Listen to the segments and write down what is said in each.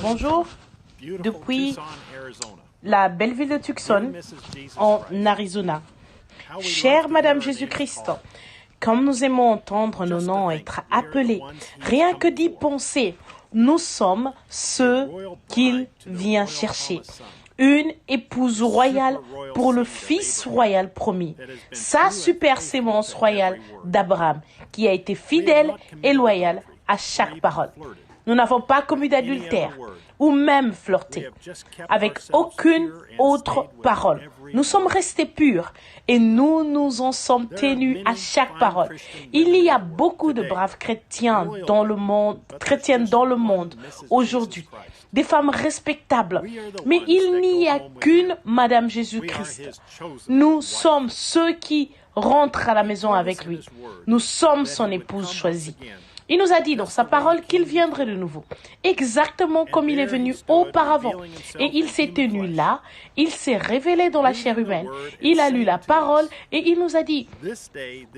Bonjour, depuis la belle ville de Tucson, en Arizona. Chère Madame Jésus-Christ, comme nous aimons entendre nos noms être appelés, rien que d'y penser, nous sommes ceux qu'il vient chercher. Une épouse royale pour le fils royal promis, sa super sémence royale d'Abraham, qui a été fidèle et loyale à chaque parole. Nous n'avons pas commis d'adultère ou même flirté avec aucune autre parole. Nous sommes restés purs et nous nous en sommes tenus à chaque parole. Il y a beaucoup de braves chrétiennes dans le monde aujourd'hui, des femmes respectables, mais il n'y a qu'une Madame Jésus-Christ. Nous sommes ceux qui rentrent à la maison avec lui. Nous sommes son épouse choisie. Il nous a dit dans sa parole qu'il viendrait de nouveau, exactement comme il est venu auparavant. Et il s'est tenu là, il s'est révélé dans la chair humaine, il a lu la parole et il nous a dit,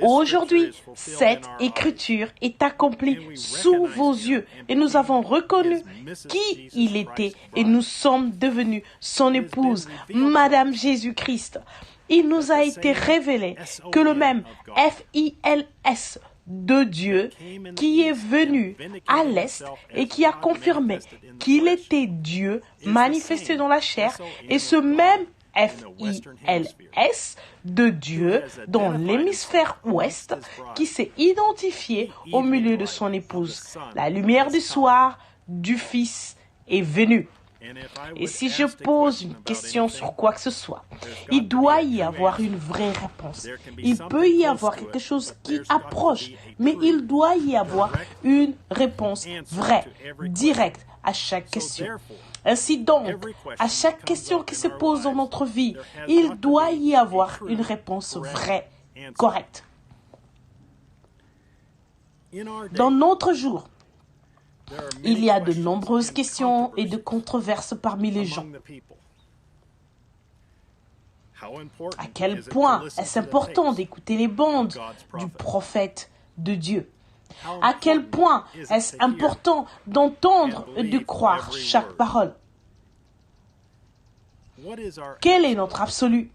aujourd'hui, cette écriture est accomplie sous vos yeux et nous avons reconnu qui il était et nous sommes devenus son épouse, Madame Jésus-Christ. Il nous a été révélé que le même F-I-L-S de Dieu qui est venu à l'Est et qui a confirmé qu'il était Dieu manifesté dans la chair, et ce même F-I-L-S de Dieu dans l'hémisphère ouest qui s'est identifié au milieu de son épouse. La lumière du soir du Fils est venue. Et si je pose une question sur quoi que ce soit, il doit y avoir une vraie réponse. Il peut y avoir quelque chose qui approche, mais il doit y avoir une réponse vraie, directe à chaque question. Ainsi donc, à chaque question qui se pose dans notre vie, il doit y avoir une réponse vraie, correcte. Dans notre jour, il y a de nombreuses questions et de controverses parmi les gens. À quel point est-ce important d'écouter les bandes du prophète de Dieu? À quel point est-ce important d'entendre et de croire chaque parole? Quel est notre absolu?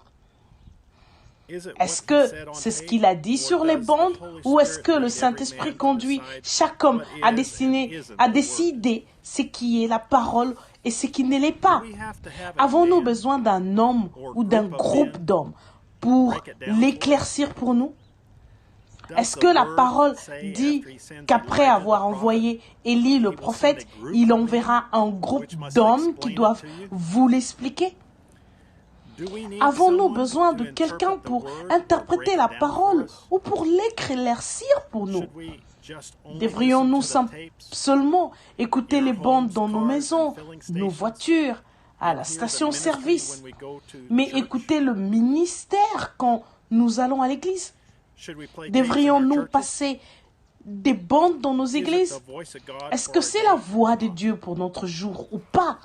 Est-ce que c'est ce qu'il a dit sur les bandes ou est-ce que le Saint-Esprit conduit chaque homme à décider ce qui est la parole et ce qui ne l'est pas? Avons-nous besoin d'un homme ou d'un groupe d'hommes pour l'éclaircir pour nous? Est-ce que la parole dit qu'après avoir envoyé Élie le prophète, il enverra un groupe d'hommes qui doivent vous l'expliquer? Avons-nous besoin de quelqu'un pour interpréter la parole ou pour l'éclaircir pour nous? Devrions-nous seulement écouter les bandes dans nos maisons, nos voitures, à la station-service, mais écouter le ministère quand nous allons à l'église? Devrions-nous passer des bandes dans nos églises? Est-ce que c'est la voix de Dieu pour notre jour ou pas?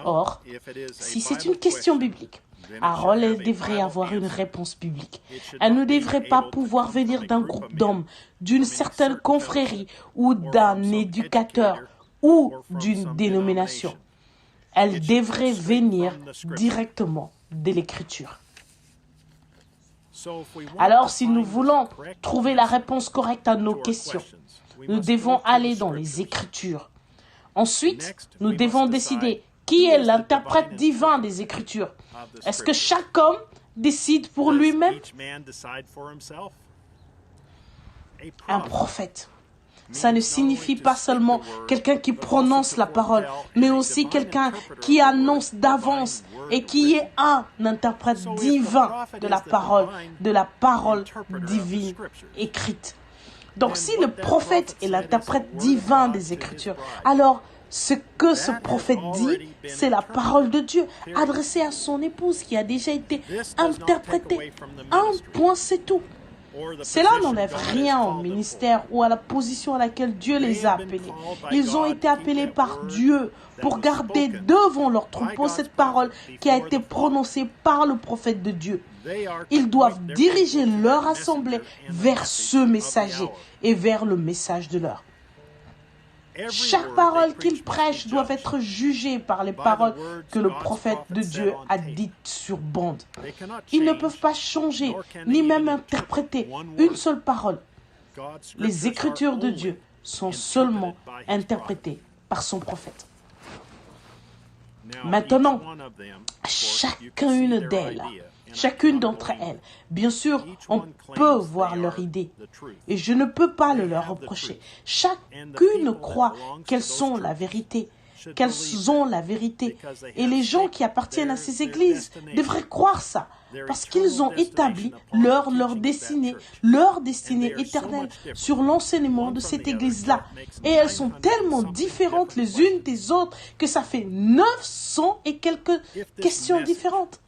Or, si c'est une question biblique, alors elle devrait avoir une réponse biblique. Elle ne devrait pas pouvoir venir d'un groupe d'hommes, d'une certaine confrérie ou d'un éducateur ou d'une dénomination. Elle devrait venir directement de l'Écriture. Alors, si nous voulons trouver la réponse correcte à nos questions, nous devons aller dans les Écritures. Ensuite, nous devons décider qui est l'interprète divin des Écritures. Est-ce que chaque homme décide pour lui-même? Un prophète. Ça ne signifie pas seulement quelqu'un qui prononce la parole, mais aussi quelqu'un qui annonce d'avance et qui est un interprète divin de la parole divine écrite. Donc si le prophète est l'interprète divin des Écritures, alors ce que ce prophète dit, c'est la parole de Dieu adressée à son épouse qui a déjà été interprétée. Un point, c'est tout. Cela n'enlève rien au ministère ou à la position à laquelle Dieu les a appelés. Ils ont été appelés par Dieu pour garder devant leur troupeau cette parole qui a été prononcée par le prophète de Dieu. Ils doivent diriger leur assemblée vers ce messager et vers le message de l'heure. Chaque parole qu'il prêche doit être jugée par les paroles que le prophète de Dieu a dites sur bande. Ils ne peuvent pas changer, ni même interpréter une seule parole. Les Écritures de Dieu sont seulement interprétées par son prophète. Maintenant, chacune d'entre elles, bien sûr, on peut voir leur idée, et je ne peux pas le leur reprocher. Chacune croit qu'elles ont la vérité, et les gens qui appartiennent à ces églises devraient croire ça, parce qu'ils ont établi leur destinée éternelle sur l'enseignement de cette église-là. Et elles sont tellement différentes les unes des autres que ça fait 900 et quelques questions différentes.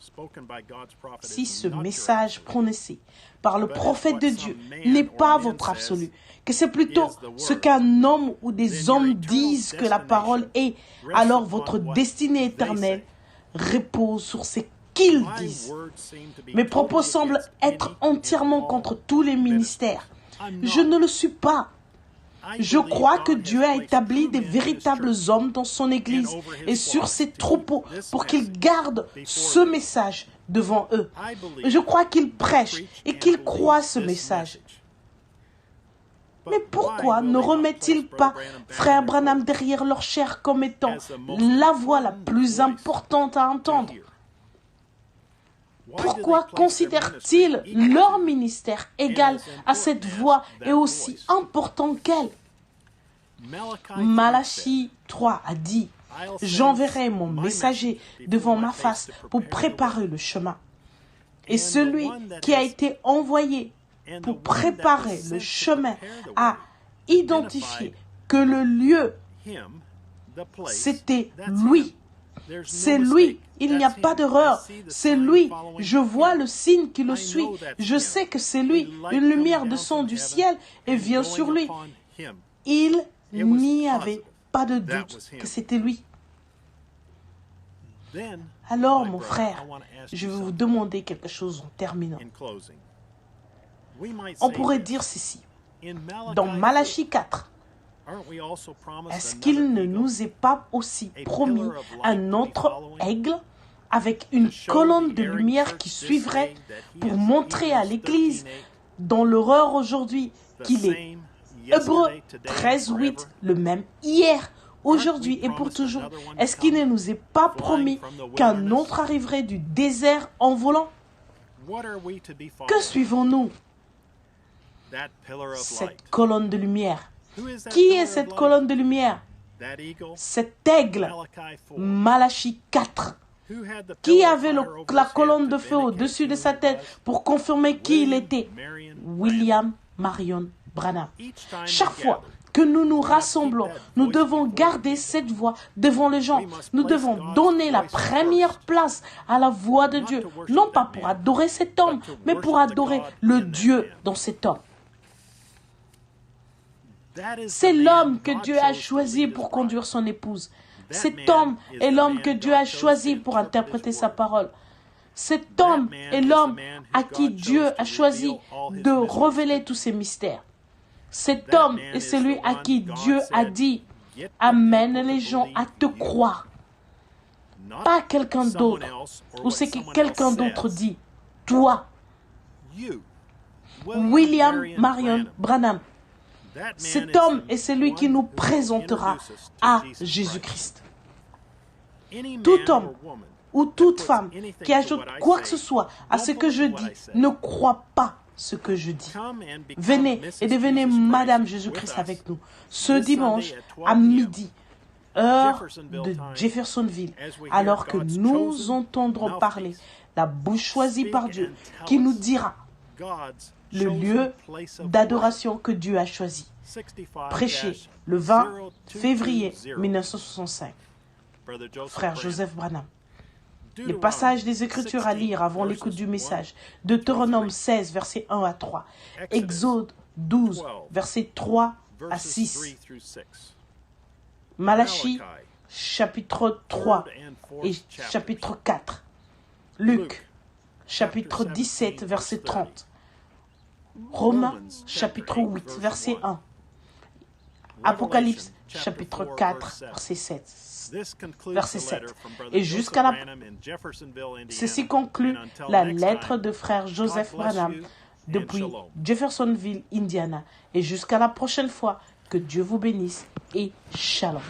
Si ce message prononcé par le prophète de Dieu n'est pas votre absolu, que c'est plutôt ce qu'un homme ou des hommes disent que la parole est, alors votre destinée éternelle repose sur ce qu'ils disent. Mes propos semblent être entièrement contre tous les ministères. Je ne le suis pas. Je crois que Dieu a établi des véritables hommes dans son Église et sur ses troupeaux pour qu'ils gardent ce message devant eux. Je crois qu'ils prêchent et qu'ils croient ce message. Mais pourquoi ne remettent-ils pas Frère Branham derrière leur chair comme étant la voix la plus importante à entendre? Pourquoi considèrent-ils leur ministère égal à cette voix et aussi important qu'elle? Malachie 3 a dit « J'enverrai mon messager devant ma face pour préparer le chemin. » Et celui qui a été envoyé pour préparer le chemin a identifié que le lieu, c'était lui. C'est lui, il n'y a pas d'erreur, c'est lui, je vois le signe qui le suit, je sais que c'est lui, une lumière descend du ciel et vient sur lui. Il n'y avait pas de doute que c'était lui. Alors, mon frère, je vais vous demander quelque chose en terminant. On pourrait dire ceci, dans Malachie 4, est-ce qu'il ne nous est pas aussi promis un autre aigle avec une colonne de lumière qui suivrait pour montrer à l'Église dans l'horreur aujourd'hui qu'il est Hébreux 13:8, le même hier, aujourd'hui et pour toujours? Est-ce qu'il ne nous est pas promis qu'un autre arriverait du désert en volant? Que suivons-nous? Cette colonne de lumière. Qui est cette colonne de lumière? Cet aigle, Malachie 4. Qui avait la colonne de feu au-dessus de sa tête pour confirmer qui il était? William Marion Branham. Chaque fois que nous nous rassemblons, nous devons garder cette voix devant les gens. Nous devons donner la première place à la voix de Dieu, non pas pour adorer cet homme, mais pour adorer le Dieu dans cet homme. C'est l'homme que Dieu a choisi pour conduire son épouse. Cet homme est l'homme que Dieu a choisi pour interpréter sa parole. Cet homme est l'homme à qui Dieu a choisi de révéler tous ses mystères. Cet homme est celui à qui Dieu a dit « Amène les gens à te croire ». Pas quelqu'un d'autre, ou ce que quelqu'un d'autre dit. Toi, William Marion Branham. Cet homme est celui qui nous présentera à Jésus-Christ. Tout homme ou toute femme qui ajoute quoi que ce soit à ce que je dis ne croit pas ce que je dis. Venez et devenez Madame Jésus-Christ avec nous ce dimanche à midi, heure de Jeffersonville, alors que nous entendrons parler la bouche choisie par Dieu qui nous dira le lieu d'adoration que Dieu a choisi. Prêché le 20 février 1965. Frère Joseph Branham. Les passages des Écritures à lire avant l'écoute du message. Deutéronome 16, versets 1 à 3. Exode 12, versets 3 à 6. Malachie, chapitre 3 et chapitre 4. Luc, chapitre 17, verset 30. Romains, chapitre 8, verset 1. Apocalypse chapitre 4, verset 7. Et jusqu'à la... Ceci conclut la lettre de frère Joseph Branham depuis Jeffersonville, Indiana. Et jusqu'à la prochaine fois, que Dieu vous bénisse et shalom.